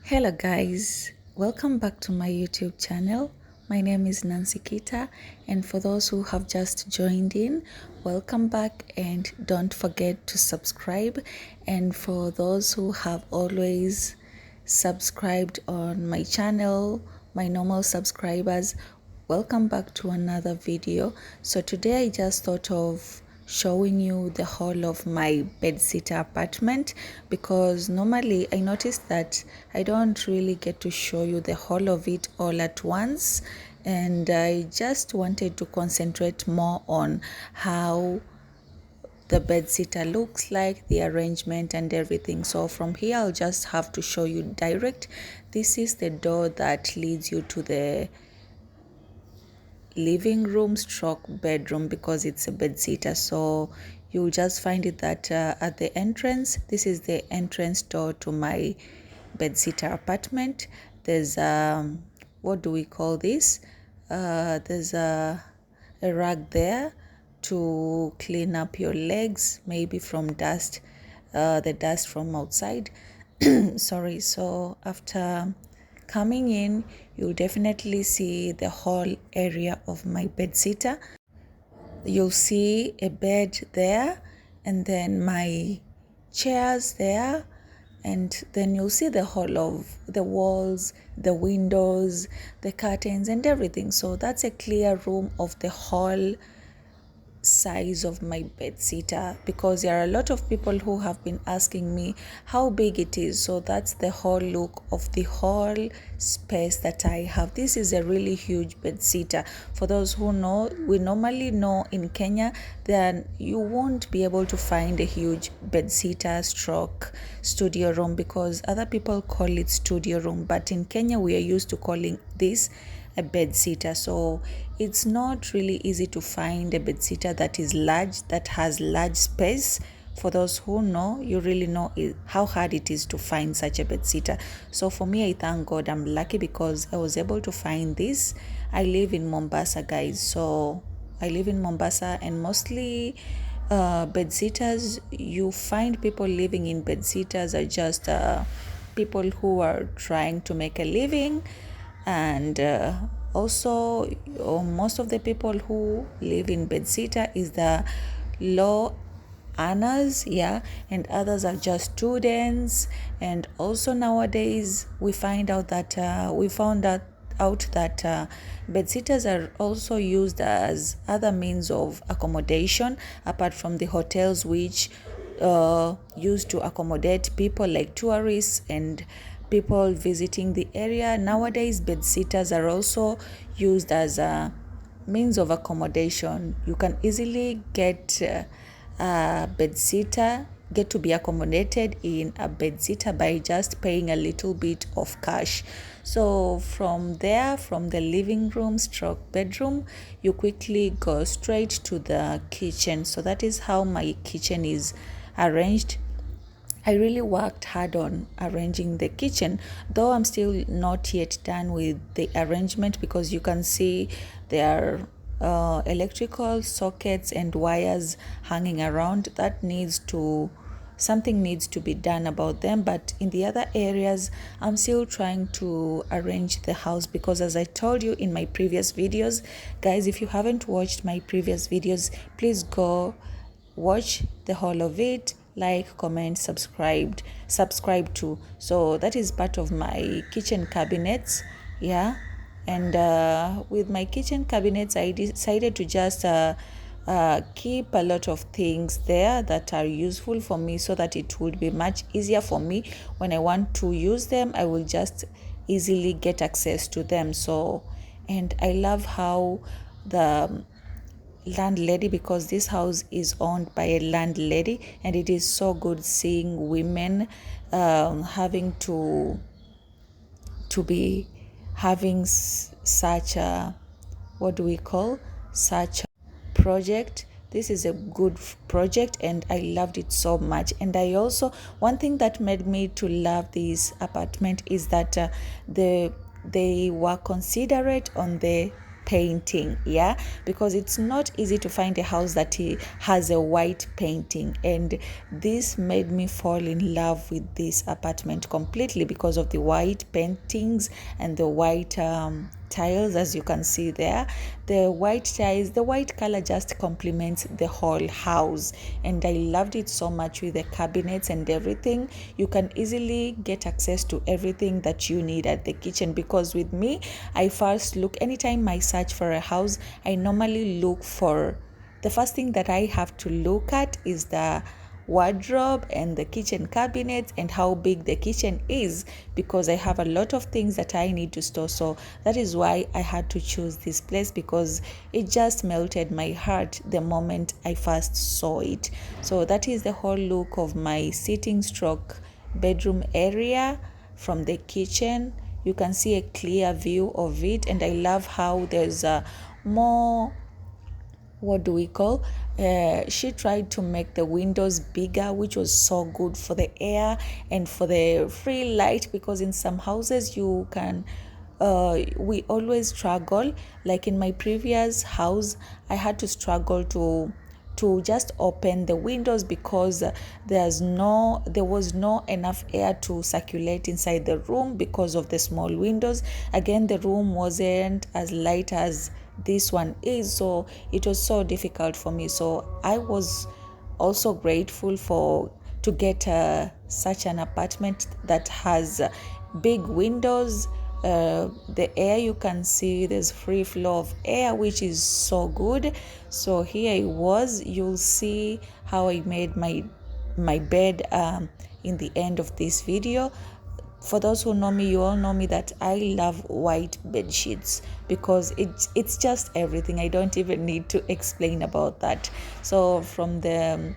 Hello guys, welcome back to my YouTube channel. My name is Nancy Kita, and for those who have just joined in, welcome back and don't forget to subscribe. And for those who have always subscribed on my channel, my normal subscribers, welcome back to another video. So today I just thought of showing you the whole of my bedsitter apartment, because normally I noticed that I don't really get to show you the whole of it all at once, and I just wanted to concentrate more on how the bedsitter looks like, the arrangement and everything. So from here I'll just have to show you direct. This is the door that leads you to the living room stroke bedroom, because it's a bedsitter. So you'll just find it that at the entrance, this is the entrance door to my bedsitter apartment. There's what do we call this? There's a rug there to clean up your legs, maybe from dust, the dust from outside. Sorry. So after coming in, you'll definitely see the whole area of my bedsitter. You'll see a bed there, and then my chairs there, and then you'll see the whole of the walls, the windows, the curtains and everything. So that's a clear room of the whole size of my bedsitter, because there are a lot of people who have been asking me how big it is. So that's the whole look of the whole space that I have. This is a really huge bedsitter. For those who know, we normally know in Kenya then you won't be able to find a huge bedsitter stroke studio room, because other people call it studio room, but in Kenya we are used to calling this a bedsitter. So it's not really easy to find a bedsitter that is large, that has large space. For those who know, you really know how hard it is to find such a bedsitter. So for me, I thank God I'm lucky, because I was able to find this. I live in Mombasa, guys. So I live in Mombasa, and mostly bedsitters, you find people living in bedsitters are just people who are trying to make a living, and also most of the people who live in bedsitter is the low earners, yeah, and others are just students. And also nowadays we found out that bedsitters are also used as other means of accommodation, apart from the hotels which used to accommodate people like tourists and people visiting the area. Nowadays bedsitters are also used as a means of accommodation. You can easily get a bedsitter, get to be accommodated in a bedsitter by just paying a little bit of cash. So from there, from the living room stroke bedroom, you quickly go straight to the kitchen. So that is how my kitchen is arranged. I really worked hard on arranging the kitchen, though I'm still not yet done with the arrangement, because you can see there are electrical sockets and wires hanging around. Something needs to be done about them. But in the other areas, I'm still trying to arrange the house, because as I told you in my previous videos, guys, if you haven't watched my previous videos, please go watch the whole of it, like, comment, subscribe to. So that is part of my kitchen cabinets, yeah. And with my kitchen cabinets, I decided to just keep a lot of things there that are useful for me, so that it would be much easier for me when I want to use them. I will just easily get access to them. So, and I love how the landlady, because this house is owned by a landlady, and it is so good seeing women having to be having such a, what do we call, such a project. This is a good project, and I loved it so much. And I also, one thing that made me to love this apartment is that they were considerate on the painting, yeah, because it's not easy to find a house that has a white painting, and this made me fall in love with this apartment completely because of the white paintings and the white tiles. As you can see there, the white tiles, the white color just complements the whole house, and I loved it so much with the cabinets and everything. You can easily get access to everything that you need at the kitchen, because with me, I first look, anytime I search for a house, I normally look for, the first thing that I have to look at is the wardrobe and the kitchen cabinets and how big the kitchen is, because I have a lot of things that I need to store. So that is why I had to choose this place, because it just melted my heart the moment I first saw it. So that is the whole look of my sitting stroke bedroom area from the kitchen. You can see a clear view of it, and I love how there's a more, what do we call, she tried to make the windows bigger, which was so good for the air and for the free light, because in some houses you can, we always struggle, like in my previous house, I had to struggle to just open the windows, because there was no enough air to circulate inside the room because of the small windows. Again, the room wasn't as light as this one is, so it was so difficult for me. So I was also grateful for to get such an apartment that has big windows. The air, you can see there's free flow of air, which is so good. So here I was, you'll see how I made my bed in the end of this video. For those who know me, you all know me that I love white bed sheets, because it's just everything. I don't even need to explain about that. So from the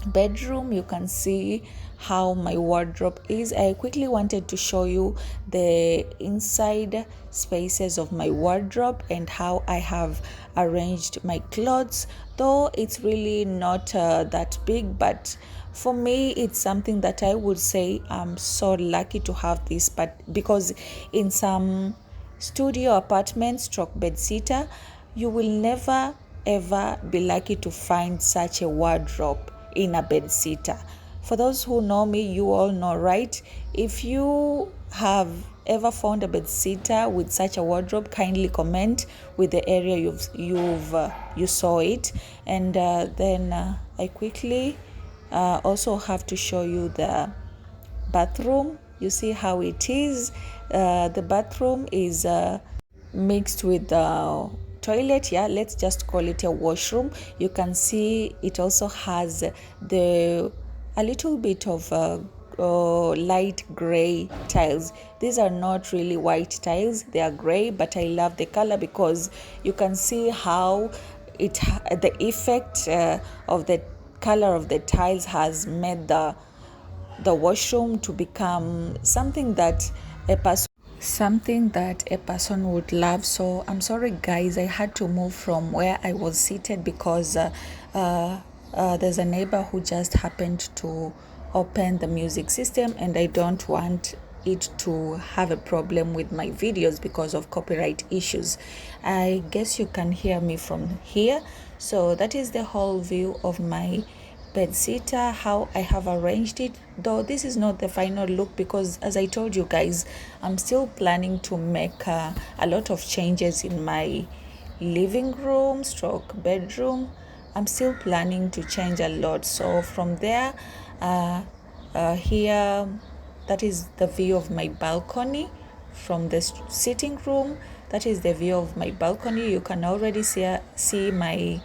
bedroom, you can see how my wardrobe is. I quickly wanted to show you the inside spaces of my wardrobe and how I have arranged my clothes, though it's really not that big, but for me it's something that I would say I'm so lucky to have this. But because in some studio apartments stroke bedsitter, you will never ever be lucky to find such a wardrobe in a bedsitter. For those who know me, you all know, right? If you have ever found a bedsitter with such a wardrobe, kindly comment with the area you saw it. And then I quickly also have to show you the bathroom. You see how it is. The bathroom is mixed with the toilet. Yeah, let's just call it a washroom. You can see it also has a little bit of light gray tiles. These are not really white tiles, they are gray, but I love the color because you can see how the effect of the color of the tiles has made the washroom to become something that a person would love. So I'm sorry guys, I had to move from where I was seated because there's a neighbor who just happened to open the music system, and I don't want it to have a problem with my videos because of copyright issues. I guess you can hear me from here. So that is the whole view of my bedsitter, how I have arranged it, though this is not the final look because, as I told you guys, I'm still planning to make a lot of changes in my living room stroke bedroom. I'm still planning to change a lot. So from there, here, that is the view of my balcony from the sitting room. That is the view of my balcony. You can already see my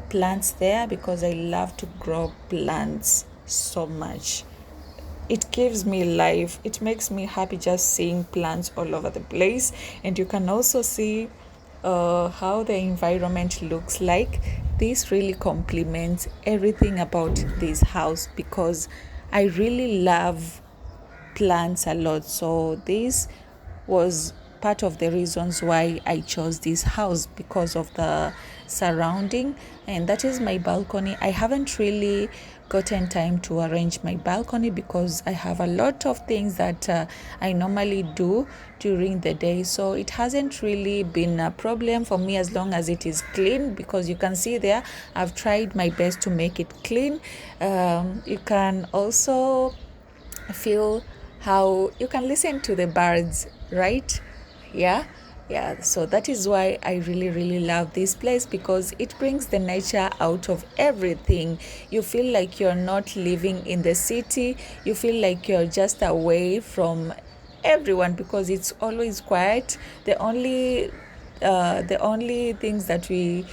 plants there because I love to grow plants so much. It gives me life. It makes me happy just seeing plants all over the place. And you can also see how the environment looks like. This really complements everything about this house because I really love plants a lot. So this was part of the reasons why I chose this house, because of the surrounding. And that is my balcony. I haven't really gotten time to arrange my balcony because I have a lot of things that I normally do during the day. So it hasn't really been a problem for me as long as it is clean, because you can see there I've tried my best to make it clean. You can also feel how you can listen to the birds, right? Yeah, yeah. So that is why I really love this place, because it brings the nature out of everything. You feel like you're not living in the city, you feel like you're just away from everyone because it's always quiet. The only things that we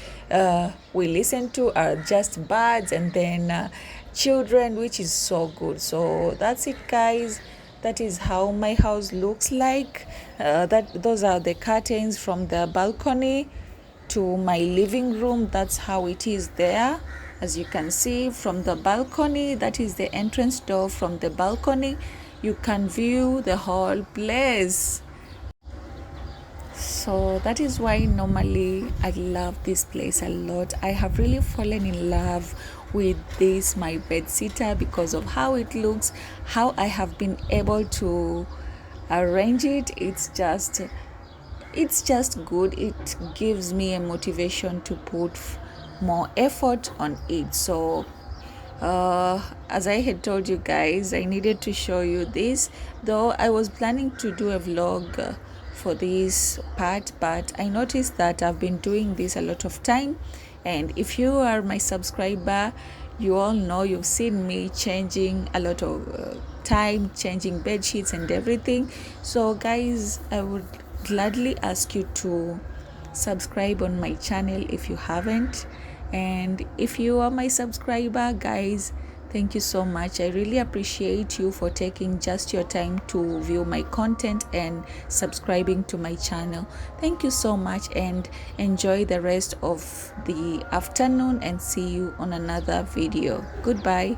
listen to are just birds, and then children, which is so good. So that's it, guys. That is how my house looks like. That those are the curtains from the balcony to my living room. That's how it is there. As you can see from the balcony, that is the entrance door. From the balcony you can view the whole place. So that is why normally I love this place a lot. I have really fallen in love with this my bed sitter because of how it looks, how I have been able to arrange it. It's just good. It gives me a motivation to put more effort on it. So as I had told you guys, I needed to show you this, though I was planning to do a vlog for this part, but I noticed that I've been doing this a lot of time, and if you are my subscriber, you all know, you've seen me changing a lot of time, changing bed sheets and everything. So guys, I would gladly ask you to subscribe on my channel if you haven't, and if you are my subscriber, guys, thank you so much. I really appreciate you for taking just your time to view my content and subscribing to my channel. Thank you so much, and enjoy the rest of the afternoon, and see you on another video. Goodbye.